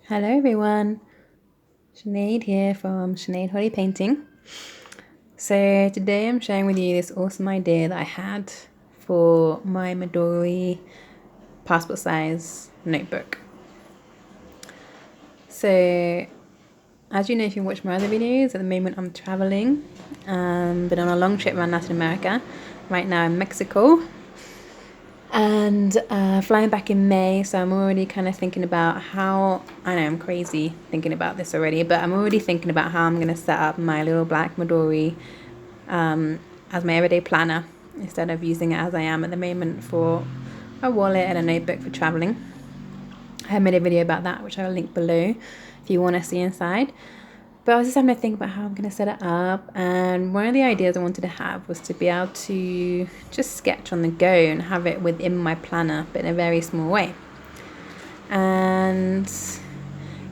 Hello everyone, Sinead here from Sinead Holly Painting. So today I'm sharing with you this awesome idea that I had for my Midori passport size notebook. So as you know, if you watch my other videos, at the moment I'm traveling, been on a long trip around Latin America, right now in Mexico, and flying back in May. So I'm already kind of thinking about how, I know I'm crazy thinking about this already, but I'm already thinking about how I'm going to set up my little black Midori as my everyday planner instead of using it as I am at the moment for a wallet and a notebook for traveling. I have made a video about that, which I'll link below if you want to see inside. But I was just having to think about how I'm going to set it up, and one of the ideas I wanted to have was to be able to just sketch on the go and have it within my planner, but in a very small way. And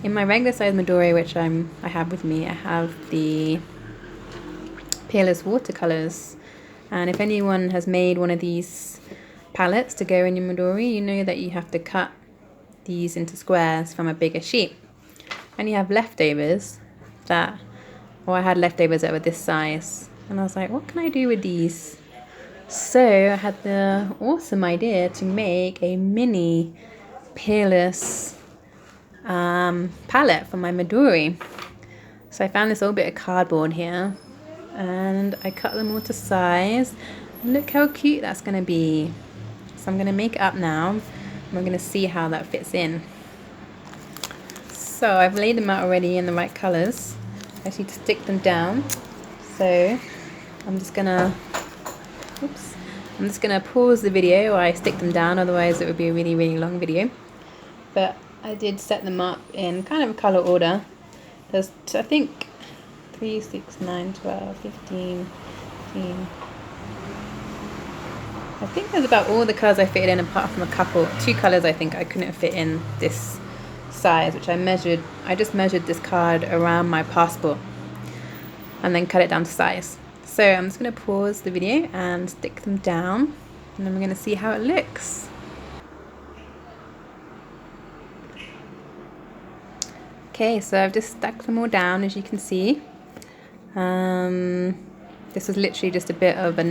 in my regular size Midori, which I have with me, I have the Peerless Watercolours. And if anyone has made one of these palettes to go in your Midori, you know that you have to cut these into squares from a bigger sheet. And you have leftovers I had leftovers that were this size, and I was like, what can I do with these? So I had the awesome idea to make a mini Peerless palette for my Midori. So I found this little bit of cardboard here, and I cut them all to size. Look how cute that's going to be. So I'm going to make it up now, and we're going to see how that fits in. So I've laid them out already in the right colours. I just need to stick them down. So I'm just gonna pause the video while I stick them down, otherwise it would be a really, really long video. But I did set them up in kind of a colour order. There's, I think, 3, 6, 9, 12, 15, 15. I think there's about all the colours I fitted in, apart from two colours I think I couldn't fit in this size, which I just measured this card around my passport and then cut it down to size. So I'm just going to pause the video and stick them down, and then we're going to see how it looks. Okay, so I've just stuck them all down, as you can see. This was literally just a bit of a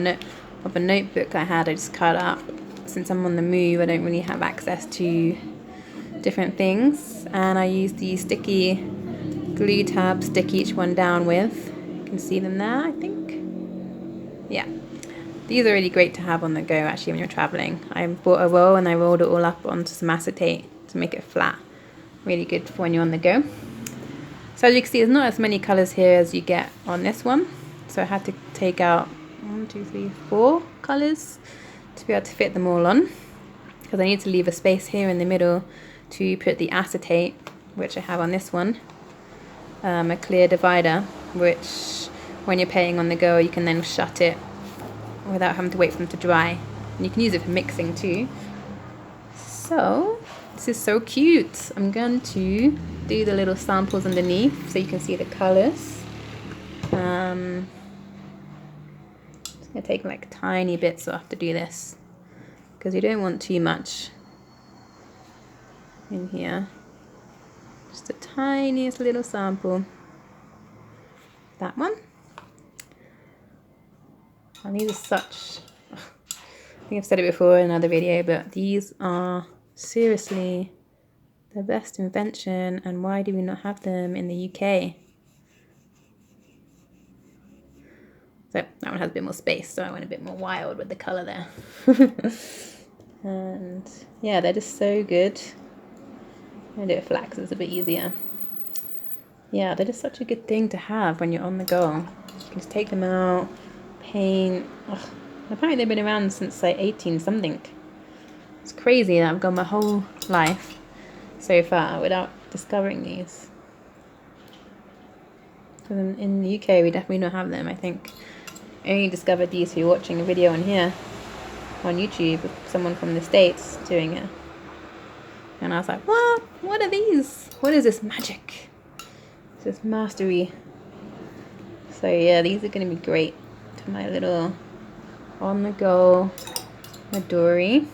notebook I just cut up. Since I'm on the move, I don't really have access to different things, and I use these sticky glue tabs, stick each one down with. You can see them there, I think. Yeah, these are really great to have on the go actually when you're traveling. I bought a roll and I rolled it all up onto some acetate to make it flat. Really good for when you're on the go. So as you can see, there's not as many colours here as you get on this one, so I had to take out 1, 2, 3, 4 colours to be able to fit them all on, because I need to leave a space here in the middle to put the acetate, which I have on this one, a clear divider, which when you're painting on the go you can then shut it without having to wait for them to dry, and you can use it for mixing too. So this is so cute. I'm going to do the little samples underneath so you can see the colours. I'm just going to take like tiny bits off to do this, because you don't want too much in here. Just the tiniest little sample. That one. And these are such, I think I've said it before in another video, but these are seriously the best invention, and why do we not have them in the UK? So that one has a bit more space, so I went a bit more wild with the colour there. And yeah, they're just so good. I do it flat because it's a bit easier. Yeah, they're just such a good thing to have when you're on the go. You can just take them out, paint. Ugh. Apparently they've been around since like 18 something. It's crazy that I've gone my whole life so far without discovering these. In the UK we definitely don't have them. I think I only discovered these through watching a video on here on YouTube with someone from the States doing it. And I was like, what? What are these? What is this magic? This is mastery. So yeah, these are going to be great to my little on-the-go Midori.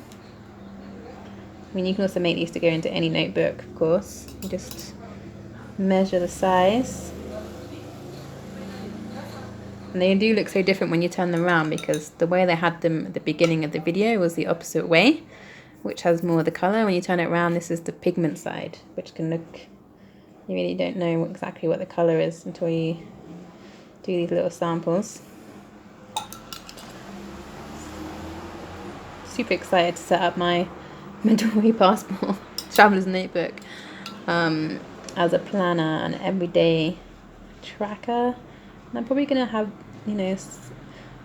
I mean, you can also make these to go into any notebook, of course, You just measure the size. And they do look so different when you turn them around, because the way they had them at the beginning of the video was the opposite way, which has more of the colour. When you turn it around, this is the pigment side, which can look, you really don't know exactly what the colour is until you do these little samples. Super excited to set up my Midori Passport Traveler's Notebook as a planner and everyday tracker. And I'm probably going to have, you know, I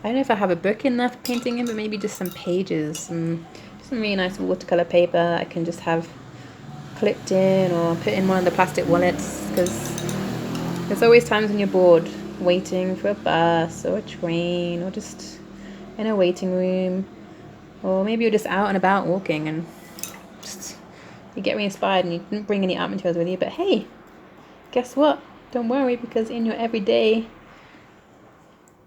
don't know if I have a book in there for painting in, but maybe just some pages and some really nice watercolour paper that I can just have clipped in or put in one of the plastic wallets, because there's always times when you're bored waiting for a bus or a train, or just in a waiting room, or maybe you're just out and about walking and just you get really inspired and you didn't bring any art materials with you, but hey, guess what? Don't worry, because in your everyday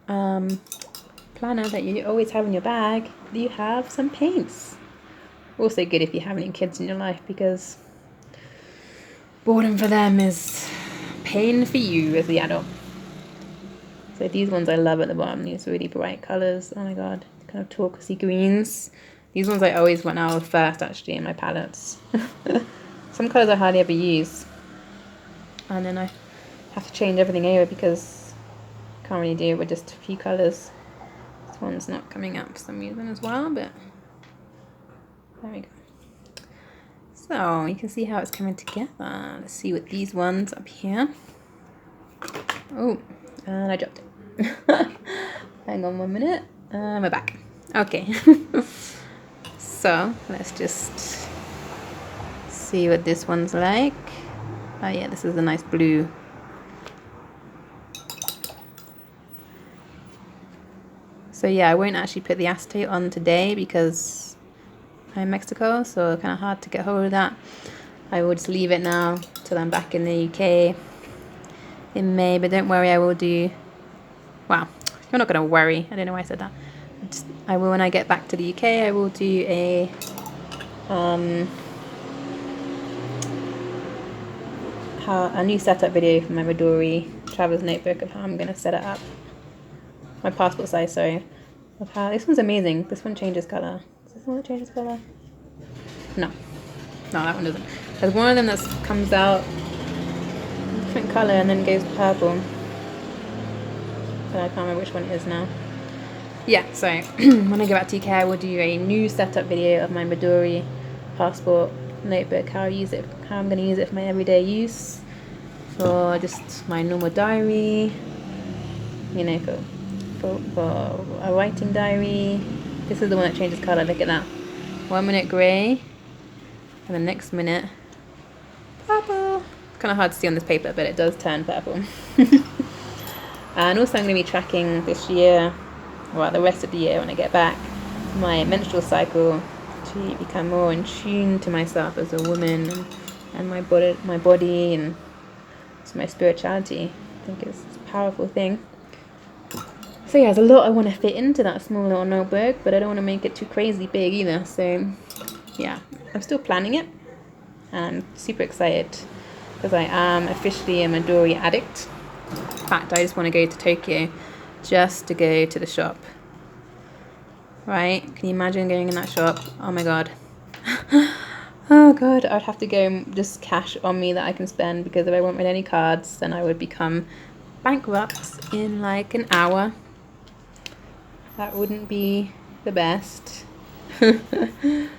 planner that you always have in your bag, you have some paints. Also good if you have any kids in your life, because boredom for them is pain for you as the adult. So these ones I love at the bottom, these really bright colours. Oh my god, kind of turquoisey greens. These ones I always went out with first, actually, in my palettes. Some colours I hardly ever use, and then I have to change everything over because I can't really do it with just a few colours. This one's not coming up for some reason as well, but there we go. So you can see how it's coming together. Let's see what these ones up here. Oh, and I dropped it. Hang on 1 minute. We're back. Okay. So let's just see what this one's like. Oh yeah, this is a nice blue. So yeah, I won't actually put the acetate on today because I'm in Mexico, so kind of hard to get hold of that. I will just leave it now till I'm back in the UK in May, but don't worry, I will do, wow, you're not going to worry, I don't know why I said that. I will, when I get back to the UK, I will do a new setup video for my Midori Traveler's Notebook of how I'm going to set it up. My passport size, sorry. Of how, this one's amazing. This one changes colour. Is this one that changes colour? No. No, that one doesn't. There's one of them that comes out different colour and then goes purple. But I can't remember which one it is now. Yeah, so when I go back to UK, I will do a new setup video of my Midori Passport Notebook, how I use it, how I'm going to use it for my everyday use, for just my normal diary, you know, for a writing diary. This is the one that changes colour, look at that. 1 minute grey, and the next minute purple. It's kind of hard to see on this paper, but it does turn purple. And also I'm going to be tracking this year, well, the rest of the year when I get back, my menstrual cycle, to become more in tune to myself as a woman, and my body and to my spirituality. I think it's a powerful thing. So yeah, there's a lot I want to fit into that small little notebook, but I don't want to make it too crazy big either. So yeah, I'm still planning it, and I'm super excited because I am officially a Midori addict. In fact, I just want to go to Tokyo just to go to the shop. Right? Can you imagine going in that shop? Oh my god. Oh god, I'd have to go and just cash on me that I can spend, because if I went with any cards, then I would become bankrupt in like an hour. That wouldn't be the best. That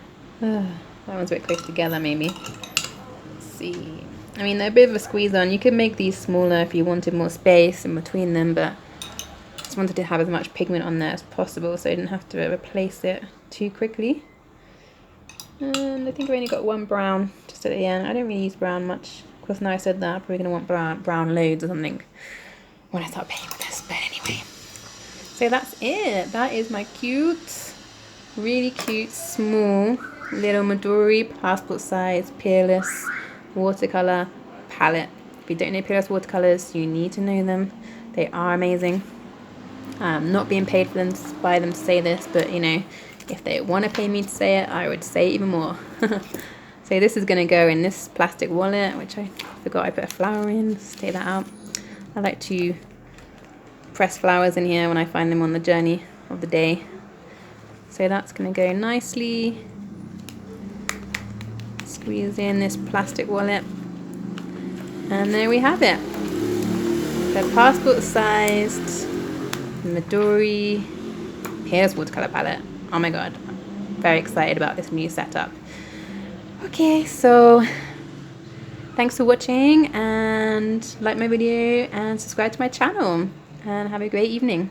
one's a bit close together, maybe. Let's see. I mean, they're a bit of a squeeze on. You could make these smaller if you wanted more space in between them, but I just wanted to have as much pigment on there as possible so I didn't have to replace it too quickly. And I think I've only got one brown just at the end. I don't really use brown much. Of course, now I said that, I'm probably going to want brown loads or something when I start painting with this. But anyway, so that's it. That is my cute, really cute, small little Midori Passport size Peerless Watercolour palette. If you don't know Peerless Watercolours, you need to know them. They are amazing. Not being paid for them by them to say this, but you know, if they want to pay me to say it, I would say it even more. So this is going to go in this plastic wallet, which I forgot I put a flower in. Let's take that out. I like to press flowers in here when I find them on the journey of the day. So that's going to go nicely. Squeeze in this plastic wallet. And there we have it. The passport sized Midori Peerless Watercolour palette. Oh my god. Very excited about this new setup. Okay, so thanks for watching, and like my video and subscribe to my channel, and have a great evening.